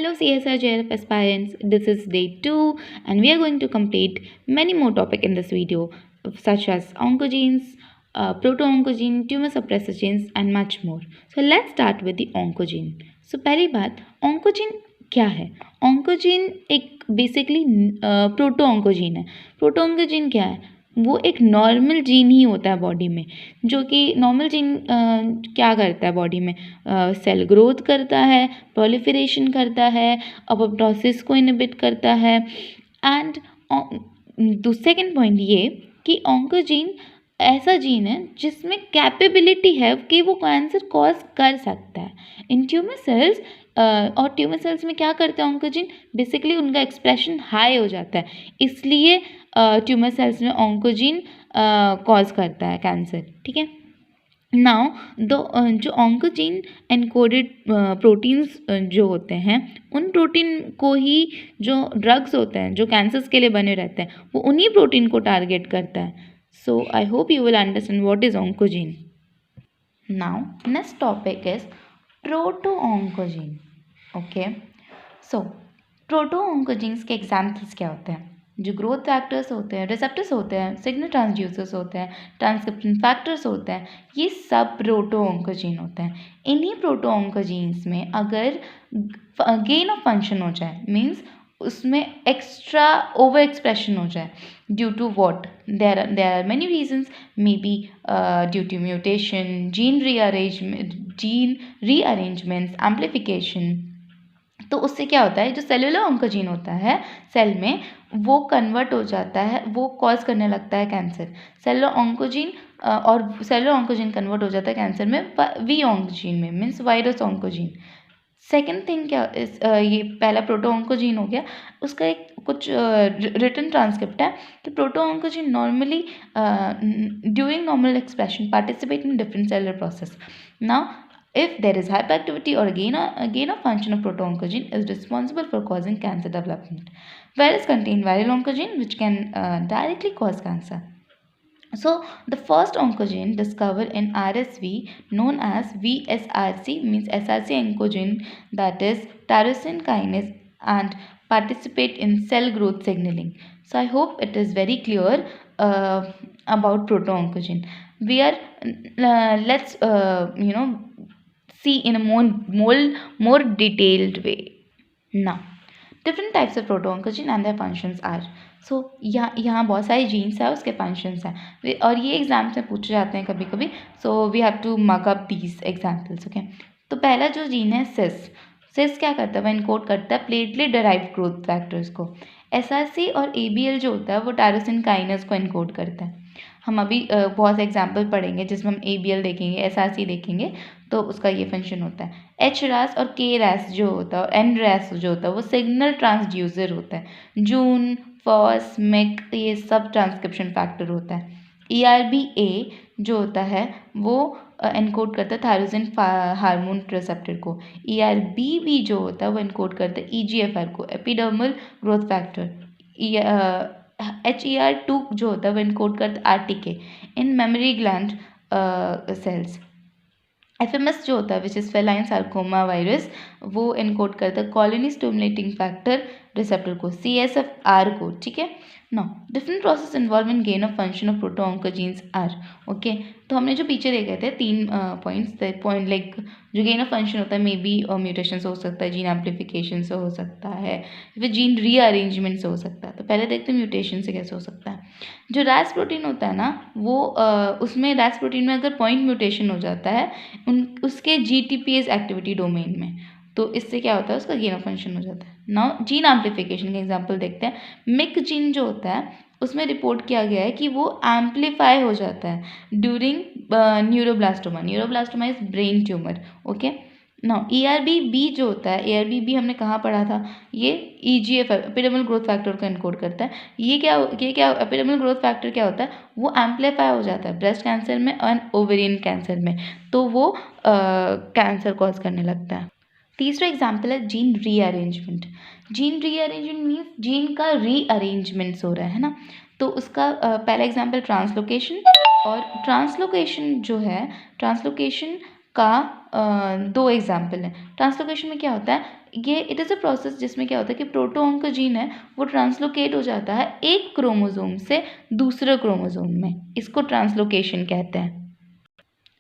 Hello CSR JRF aspirants, this is day 2 and we are going to complete many more topics in this video such as oncogenes, proto-oncogene, tumor suppressor genes and much more. So let's start with the oncogene. So पहली बात oncogene क्या है? Oncogene एक basically proto-oncogene है. Proto-oncogene क्या है? वो एक नॉर्मल जीन ही होता है बॉडी में, जो कि नॉर्मल जीन क्या करता है बॉडी में, सेल ग्रोथ करता है, प्रोलिफरेशन करता है, अपोप्टोसिस को इनहिबिट करता है. एंड सेकेंड पॉइंट ये कि ऑन्कोजीन ऐसा जीन है जिसमें कैपेबिलिटी है कि वो कैंसर कॉज कर सकता है इन ट्यूमर सेल्स. और ट्यूमर सेल्स में क्या करते हैं ऑन्कोजीन, बेसिकली उनका एक्सप्रेशन हाई हो जाता है, इसलिए ट्यूमर सेल्स में ऑन्कोजीन कॉज करता है कैंसर. ठीक है. नाउ जो ऑन्कोजीन एनकोडेड प्रोटीन्स जो होते हैं, उन प्रोटीन को ही जो ड्रग्स होते हैं जो कैंसर्स के लिए बने रहते हैं, वो उन्हीं प्रोटीन को टारगेट करता है. So I hope you will understand what is oncogene. Now next topic is proto-oncogene. Okay, so proto-oncogenes के एग्जाम्पल्स क्या होते हैं? जो ग्रोथ फैक्टर्स होते हैं, रिसेप्टर्स होते हैं, सिग्नल ट्रांसड्यूसर्स होते हैं, ट्रांसक्रिप्शन फैक्टर्स होते हैं, ये सब प्रोटो-ऑन्कोजीन होते हैं. इन्हीं प्रोटो-ऑन्कोजीन्स में अगर गेन ऑफ फंक्शन हो जाए, मीन्स उसमें एक्स्ट्रा ओवर एक्सप्रेशन हो जाए, due to what, there are many reasons, may be due to mutation, gene rearrangements, amplification. तो उससे क्या होता है, जो सेलुलर ऑन्कोजीन होता है सेल में, वो कन्वर्ट हो जाता है, वो कॉज करने लगता है कैंसर. सेलुलर ऑन्कोजीन और सेलुलर ऑन्कोजीन कन्वर्ट हो जाता है कैंसर में वी ऑन्कोजीन में, means virus oncogene. Second thing क्या इस ये पहला प्रोटो ऑन्कोजीन हो गया. उसका एक कुछ रिटन ट्रांसक्रिप्ट है कि proto oncogene normally during normal expression participate in different cellular process. Now if there is hyperactivity or gain of function of proto-oncogene is responsible for causing cancer development. Virus contain viral oncogene which can directly cause cancer. So the first oncogene discovered in RSV known as VSRC, means SRC oncogene, that is tyrosine kinase, and participate in cell growth signaling. So I hope it is very clear about proto-oncogene. We are let's see in a more detailed way. Now different types of proto-oncogene and their functions are. सो यहाँ बहुत सारे jeans है, उसके functions हैं, और ये exams में पूछे जाते हैं कभी कभी. So we have to mug up these examples. Okay, तो पहला जो जीन है सिस क्या करता है, वह इनकोड करता है प्लेटलेट डेराइव्ड ग्रोथ फैक्टर्स को. एसआरसी और एबीएल जो होता है वो टायरोसिन काइनेज को इनकोड करता है. हम अभी बहुत से एग्जाम्पल पढ़ेंगे जिसमें हम एबीएल देखेंगे, एसआरसी देखेंगे, तो उसका ये फंक्शन होता है. एच रैस और के रैस जो होता है और एन रैस जो होता है वो सिग्नल ट्रांसड्यूसर होता है. जून, फॉस, मिक, ये सब ट्रांसक्रिप्शन फैक्टर होता है. ERBA जो होता है वो एनकोड करता है थायरोसिन हार्मोन रिसेप्टर को. ERBB जो होता है वो एनकोड करता है EGFR को, एपिडर्मल ग्रोथ फैक्टर. HER2 जो होता है वो इनकोड करता है RTK in memory gland sales. FMS जो होता है which is feline sarcoma virus, वो इनकोड करता है कॉलोनी स्टिमुलेटिंग फैक्टर रिसेप्टर को, CSF-R को. ठीक है. Now different process involve in gain of function of proto oncogenes are. Okay, तो हमने जो पीछे देखे थे 3 पॉइंट लाइक जो गेन ऑफ फंक्शन होता है मे बी म्यूटेशन से हो सकता है, जीन एम्प्लीफिकेशन से हो सकता है, फिर जीन रीअरेंजमेंट से हो सकता है. तो पहले देखते हैं म्यूटेशन से कैसे हो सकता है. जो रैस प्रोटीन होता है ना, वो उसमें रैस प्रोटीन में अगर पॉइंट म्यूटेशन हो जाता है उसके GTPase एक्टिविटी डोमेन में, तो इससे क्या होता है, उसका गेन ऑफ फंक्शन हो जाता है. नाउ जीन एम्प्लीफिकेशन का एग्जांपल देखते हैं. मिक जीन जो होता है उसमें रिपोर्ट किया गया है कि वो एम्प्लीफाई हो जाता है during neuroblastoma. Neuroblastoma is brain tumour. Okay. Now ERBB जो होता है, ERBB हमने कहाँ पढ़ा था, ये EGFR एपिडर्मल ग्रोथ फैक्टर को एनकोड करता है. ये क्या एपिडर्मल ग्रोथ फैक्टर क्या होता है, वो एम्प्लीफाई हो जाता है ब्रेस्ट कैंसर में और ओवेरियन कैंसर में, तो वो कैंसर कॉज करने लगता है. तीसरा एग्जाम्पल है gene rearrangement. Gene rearrangement means gene का रीअरेंजमेंट्स हो रहा है ना. तो उसका पहला एग्जाम्पल ट्रांसलोकेशन. और ट्रांसलोकेशन जो है, ट्रांसलोकेशन का 2 एग्जाम्पल हैं. ट्रांसलोकेशन में क्या होता है, ये इट इज़ अ प्रोसेस जिसमें क्या होता है कि प्रोटोऑन्कोजीन है वो ट्रांसलोकेट हो जाता है एक क्रोमोसोम से दूसरे क्रोमोसोम में, इसको ट्रांसलोकेशन कहते हैं।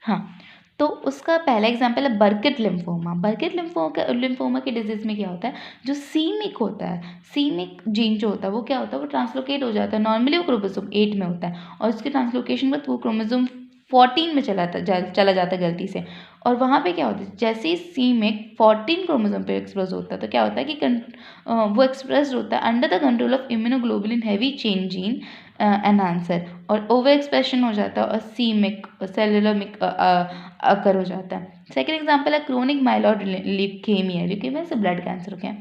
हाँ, तो उसका पहला एग्जांपल है बर्किट लिम्फोमा। बर्किट लिम्फोमा के डिजीज़ में क्या होता है, जो सीमिक होता है, सीमिक जीन जो होता है वो क्या होता है, वो ट्रांसलोकेट हो जाता है। नॉर्मली वो क्रोमोसोम 8 में होता है और उसके ट्रांसलोकेशन में वो क्रोमोसोम 14 में चला जाता है गलती से। और वहाँ पे क्या होता है, जैसे ही सीमिक 14 क्रोमोसोम पे एक्सप्रेस होता है तो क्या होता है कि वो एक्सप्रेस्ड होता है under the control of immunoglobulin heavy chain gene enhancer, और ओवर एक्सप्रेशन हो जाता है और सीमिक सेलुलर मिक अकर हो जाता है। सेकेंड एग्जाम्पल है क्रोनिक माइलॉइड ल्यूकेमिया। ल्यूकेमिया से ब्लड कैंसर हो गया।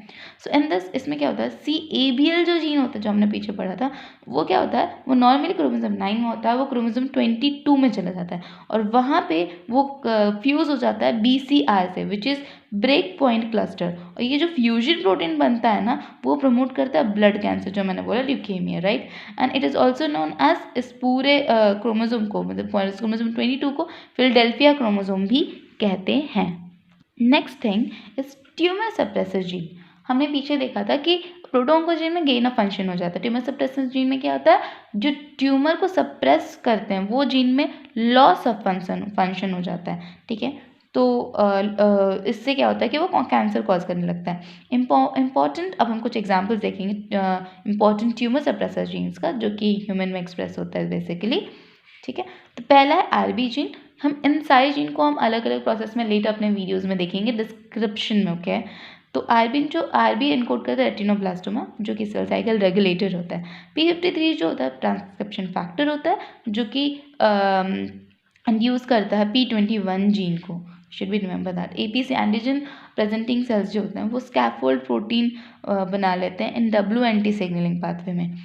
सो इन दिस इसमें क्या होता है, CABL जो जीन होता है जो हमने पीछे पढ़ा था, वो क्या होता है, वो नॉर्मली क्रोमोसोम 9 में होता है, वो क्रोमोसोम 22 में चला जाता है और वहाँ पे वो फ्यूज़ हो जाता है BCR से, which is break point cluster. और ये जो फ्यूजन प्रोटीन बनता है ना, वो प्रमोट करता है ब्लड कैंसर, जो मैंने बोला leukaemia, right. And it is also known as, इस पूरे क्रोमोसोम को, मतलब क्रोमोसोम 22 को फिलडेल्फिया क्रोमोसोम भी कहते हैं। Next thing is tumour suppressor gene. हमने पीछे देखा था कि प्रोटोऑन्कोजीन में गेन ऑफ फंक्शन हो जाता है। ट्यूमर सप्रेसर जीन में क्या होता है, जो ट्यूमर को सप्रेस करते हैं वो जीन में लॉस ऑफ फंक्शन हो जाता है, ठीक है। तो इससे क्या होता है कि वो कैंसर कॉज करने लगता है। इम्पॉर्टेंट, अब हम कुछ एग्जांपल्स देखेंगे इम्पॉर्टेंट ट्यूमर सप्रेसर जीन्स का, जो कि ह्यूमन में एक्सप्रेस होता है बेसिकली, ठीक है। तो पहला है RB जीन। हम इन सारे जीन को हम अलग अलग प्रोसेस में लेटर अपने वीडियोस में देखेंगे डिस्क्रिप्शन में, ओके। तो RB इनकोड करता है रेटिनोब्लास्टोमा, जो कि सेल साइकिल रेगुलेटर होता है। P53 जो होता है ट्रांसक्रिप्शन फैक्टर होता है, जो कि इंड्यूस करता है P21 जीन को। Should be remember that. APC antigen presenting sales जो होते हैं वो स्कैफोल्ड प्रोटीन बना लेते हैं इन WNT सिग्नलिंग पाथवे में।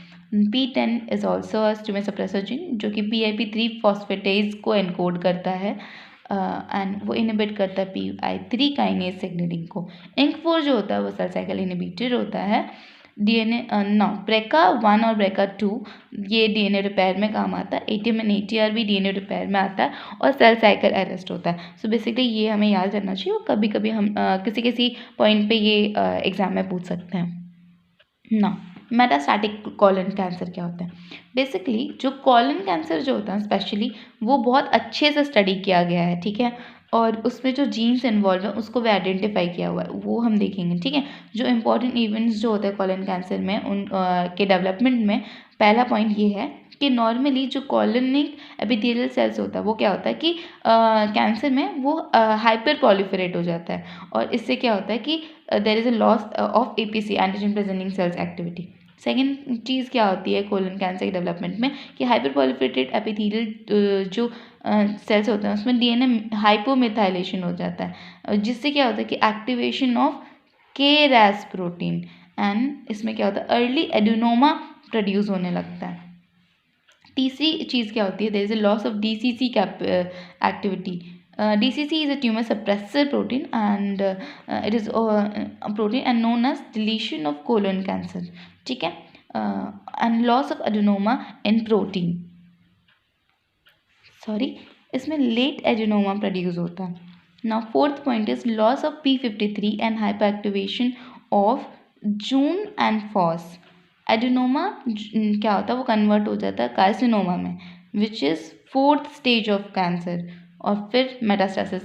P10 is also a tumour suppressor gene, जो कि PIP3 फॉस्फेटेज को एनकोड करता है एंड वो इनहिबिट करता है PI3 काइनेज सिग्नलिंग को। INK4 जो होता है वो सेल साइकिल इनहिबिटर होता है। BRCA1 और BRCA2 ये DNA रिपेयर में काम आता है। ATM एंड ATR भी DNA रिपेयर में आता है और सेल साइकिल अरेस्ट होता है। सो बेसिकली ये हमें याद रखना चाहिए और कभी कभी हम किसी किसी पॉइंट पे ये एग्जाम में पूछ सकते हैं ना। मेटास्टैटिक कॉलन कैंसर क्या होता है, बेसिकली जो कॉलन कैंसर जो होता है स्पेशली वो बहुत अच्छे से स्टडी किया गया है, ठीक है। और उसमें जो जीन्स इन्वॉल्व है उसको भी आइडेंटिफाई किया हुआ है, वो हम देखेंगे, ठीक है। जो इंपॉर्टेंट इवेंट्स जो होते हैं कॉलन कैंसर में उन के डेवलपमेंट में, पहला पॉइंट ये है कि नॉर्मली जो कॉलोनिक एपिथेलियल सेल्स होता है वो क्या होता है कि कैंसर में वो हाइपर प्रोलिफरेट हो जाता है और इससे क्या होता है कि there is a loss of APC antigen presenting cells activity. Second चीज़ क्या होती है कोलन कैंसर के डेवलपमेंट में कि हाइपर प्रोलिफरेटेड एपिथेलियल जो सेल्स होते हैं उसमें DNA हाइपोमिथाइलेशन हो जाता है, जिससे क्या होता है कि activation of KRAS protein, and इसमें क्या होता है अर्ली एडिनोमा प्रोड्यूस होने लगता है। तीसरी चीज़ क्या होती है, there is a loss of DCC activity. DCC is a tumor suppressor protein and it is a protein and known as deletion of colon cancer, ठीक है, and loss of adenoma in protein, sorry इसमें late adenoma produce होता है। Now fourth point is loss of P53 and hyper activation of Jun and Fos. Adenoma क्या होता है वो convert हो जाता है कार्सिनोमा में, which is fourth stage of cancer, और फिर मेटास्टेसिस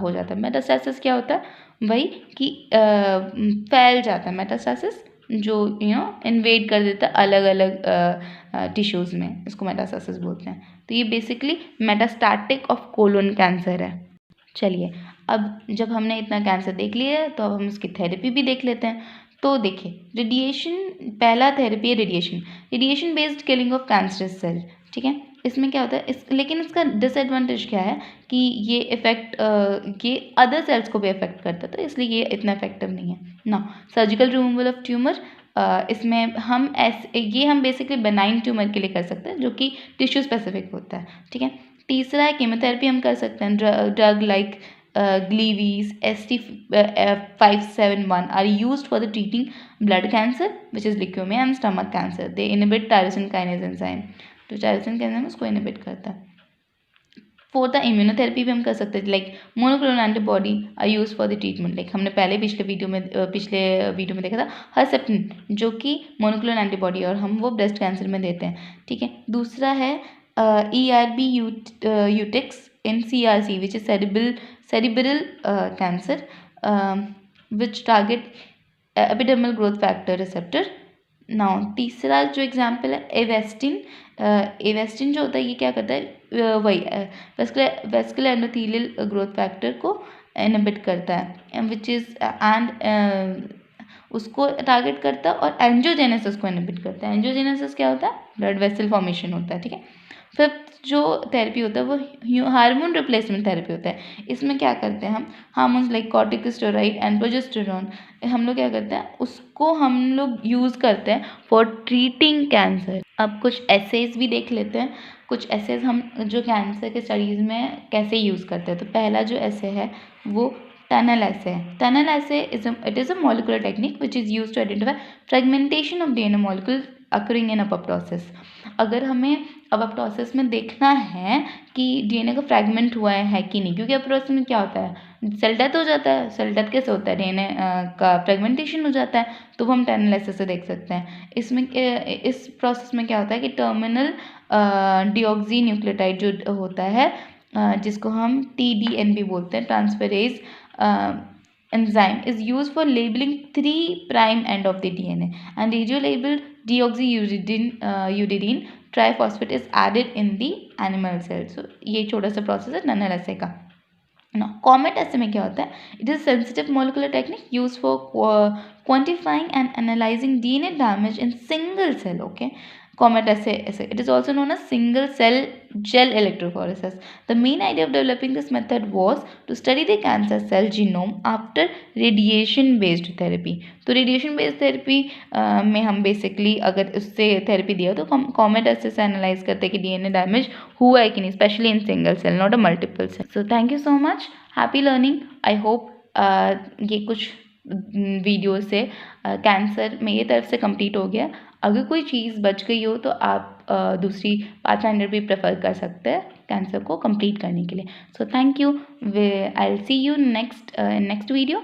हो जाता है। मेटास्टेसिस क्या होता है, वही कि फैल जाता है, मेटास्टेसिस जो इन्वेड कर देता है अलग अलग टिश्यूज़ में, इसको मेटास्टेसिस बोलते हैं। तो ये basically metastatic of colon cancer है। चलिए अब जब हमने इतना कैंसर देख लिया है तो अब हम उसकी थेरेपी भी देख लेते हैं। तो देखिए रेडिएशन, पहला थेरेपी है radiation based killing of cancerous cell, ठीक है। इसमें क्या होता है लेकिन इसका डिसएडवांटेज क्या है कि ये इफेक्ट ये अदर सेल्स को भी इफेक्ट करता है, तो इसलिए ये इतना इफेक्टिव नहीं है ना। सर्जिकल रिमूवल ऑफ ट्यूमर, इसमें हम हम बेसिकली बेनाइन ट्यूमर के लिए कर सकते हैं जो कि टिश्यू स्पेसिफिक होता है, ठीक है। तीसरा है कीमोथेरेपी हम कर सकते हैं, drug like Gleevec ST571 are used for the treating blood cancer which is leukemia and stomach cancer. They inhibit tyrosine kinase enzyme, तो tyrosine kinase उसको inhibit करता है। फॉर द इम्यूनोथेरेपी भी हम कर सकते हैं, like monoclonal antibody are use for the treatment, like हमने पहले पिछले वीडियो में देखा था हर्सेप्टिन, जो कि मोनोक्लोनल एंटीबॉडी, और हम वो ब्रेस्ट कैंसर में देते हैं, ठीक है। दूसरा है ERB यूटिक्स in CRC which is cerebral cancer which target epidermal growth factor receptor. Now तीसरा जो एग्जाम्पल है एवेस्टिन, एवेस्टिन जो होता है ये क्या करता है, वही वेस्कुलर एंडोथेलियल ग्रोथ फैक्टर को इनहिबिट करता है, विच इज़ एंड उसको टारगेट करता है, और एंजियोजेनेसिस को इनहिबिट करता है। एंजियोजेनेसिस क्या होता है, ब्लड वेसल फॉर्मेशन होता है, ठीक है। फिफ्थ जो थेरेपी होता है वो हार्मोन रिप्लेसमेंट थेरेपी होता है। इसमें क्या करते हैं हम, hormones like corticosteroid and progesterone, हम लोग क्या करते हैं, उसको हम लोग यूज़ करते हैं फॉर ट्रीटिंग कैंसर। अब कुछ एसेज भी देख लेते हैं, कुछ एसेज हम जो कैंसर के स्टडीज़ में कैसे यूज़ करते हैं। तो पहला जो एसे है वो टनल एसे है। TUNEL assay it is a molecular technique which is use to identify fragmentation of DNA molecule occurring in apoptosis. अगर हमें अपोप्टोसिस में देखना है कि DNA का फ्रैगमेंट हुआ है कि नहीं, क्योंकि अपोप्टोसिस में क्या होता है, सेल डेथ हो जाता है। सेल डेथ कैसे होता है, DNA का फ्रेगमेंटेशन हो जाता है, तो वो हम टनल एसे से देख सकते हैं। इसमें इस प्रोसेस में क्या होता है कि टर्मिनल डिऑक्सी न्यूक्लियोटाइड जो होता है, जिसको हम TDN बोलते हैं, transferase enzyme is used for labeling 3' end of the DNA, and radio-labeled deoxyuridine triphosphate is added in the animal cell. So ये छोटा सा प्रोसेस है ननल एसे का। Now, COMET एसे में क्या होता है, it is sensitive molecular technique used for quantifying and analyzing DNA damage in single cell, okay. COMET assay, it is also known as single cell gel electrophoresis. The main idea of developing this method was to study the cancer cell genome after radiation based therapy. तो radiation based therapy में हम basically अगर उससे therapy दिया तो हम COMET assay से analyse करते हैं कि DNA डैमेज हुआ है कि नहीं, specially in single cell, not a multiple cell. So thank you so much, happy learning. I hope ये कुछ वीडियो से कैंसर मेरी तरफ से कंप्लीट हो गया। अगर कोई चीज़ बच गई हो तो आप दूसरी पाथफाइंडर भी प्रेफर कर सकते हैं कैंसर को कंप्लीट करने के लिए। सो thank you, I will see you next video.